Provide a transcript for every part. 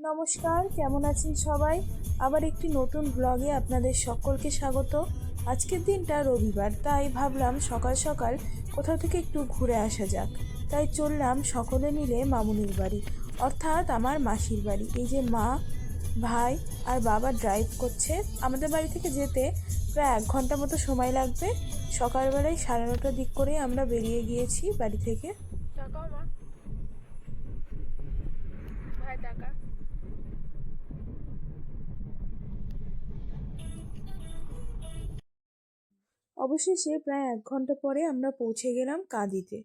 নমস্কার, কেমন আছেন সবাই? আবার একটি নতুন ব্লগে আপনাদের সকলকে স্বাগত। আজকের দিনটা রবিবার, তাই ভাবলাম সকাল সকাল কোথাও থেকে একটু ঘুরে আসা যাক। তাই চললাম সকলে মিলে মামুনির বাড়ি, অর্থাৎ আমার মাসির বাড়ি। এই যে মা, ভাই আর বাবা ড্রাইভ করছে। আমাদের বাড়ি থেকে যেতে প্রায় 1 ঘন্টা মতো সময় লাগবে। সকালবেলায় 9:30টার দিক করে আমরা বেরিয়ে গিয়েছি বাড়ি থেকে। অবশেষে প্রায় 1 ঘন্টা পরে আমরা পৌঁছে গেলাম কাঁদিতে।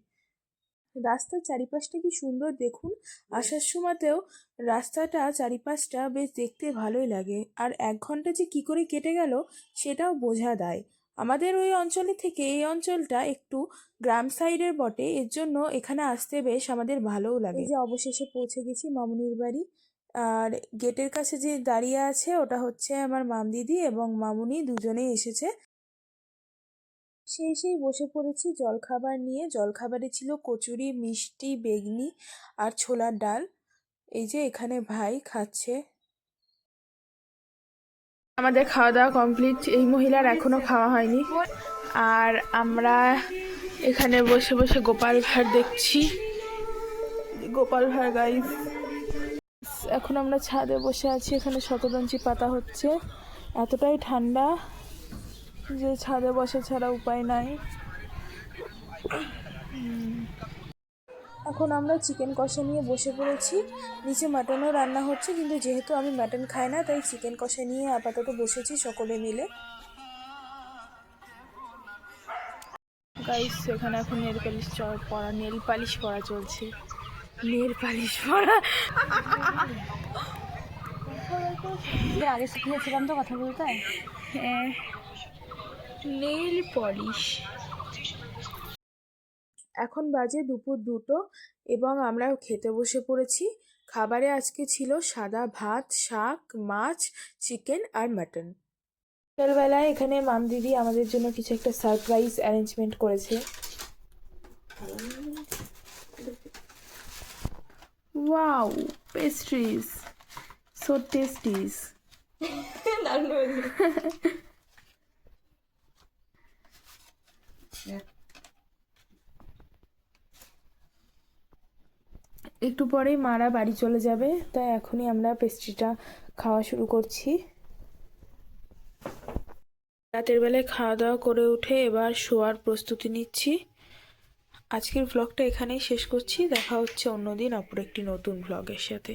রাস্তার চারিপাশটা কি সুন্দর দেখুন। আসার সময়তেও রাস্তাটা চারিপাশটা বেশ দেখতে ভালোই লাগে। আর 1 ঘন্টা যে কি করে কেটে গেল সেটাও বোঝা দেয়। আমাদের ওই অঞ্চলে থেকে এই অঞ্চলটা একটু গ্রাম সাইডের বটে, এর জন্য এখানে আসতে বেশ আমাদের ভালোও লাগে। এই যে অবশেষে পৌঁছে গেছি মামুনির বাড়ি। আর গেটের কাছে যে দাঁড়িয়ে আছে ওটা হচ্ছে আমার মামদিদি এবং মামুনি, দুজনেই এসেছে। সেই বসে পড়েছি জলখাবার নিয়ে। জলখাবারে ছিল কচুরি, মিষ্টি, বেগনি আর ছোলার ডাল। এই যে এখানে ভাই খাচ্ছে। আমাদের খাওয়া দাওয়া কমপ্লিট। এই মহিলার এখনো খাওয়া হয়নি। আর আমরা এখানে বসে বসে গোপাল ভাঁড় দেখছি। গোপাল ভাঁড় গাইস। এখন আমরা ছাদে বসে আছি, এখানে শতরঞ্জি পাতা হচ্ছে। এতটাই ঠান্ডা যে ছাদে বসা ছাড়া উপায় নাই। এখন আমরা চিকেন কষা নিয়ে বসে পড়েছি। নিচে মাটনও রান্না হচ্ছে, কিন্তু যেহেতু আমি মাটন খাই না তাই চিকেন কষা নিয়ে আপাতত বসেছি সকলে মিলে। গাইস, এখানে এখন নেল পালিশ পরা চলছে। নেল পালিশ পরা আগে শিখিয়েছিলাম তো কথা বলতে। হ্যাঁ, নেল পলিশ। এখন বাজে দুপুর 2টো এবং আমরা খেতে বসে পড়েছি। খাবারে আজকে ছিল সাদা ভাত, শাক, মাছ, চিকেন আর মাটন। বিকেলবেলায় এখানে মাম দিদি আমাদের জন্য কিছু একটা সারপ্রাইজ অ্যারেঞ্জমেন্ট করেছে। ওয়াও, পেস্ট্রিজ, সো টেস্টিস। একটু পরেই মারা বাড়ি চলে যাবে, তাই এখনই আমরা পেস্ট্রিটা খাওয়া শুরু করছি। রাতের বেলায় খাওয়া দাওয়া করে উঠে এবার শোয়ার প্রস্তুতি নিচ্ছি। আজকের ভ্লগটা এখানেই শেষ করছি। দেখা হচ্ছে অন্যদিন অপর একটি নতুন ভ্লগের সাথে।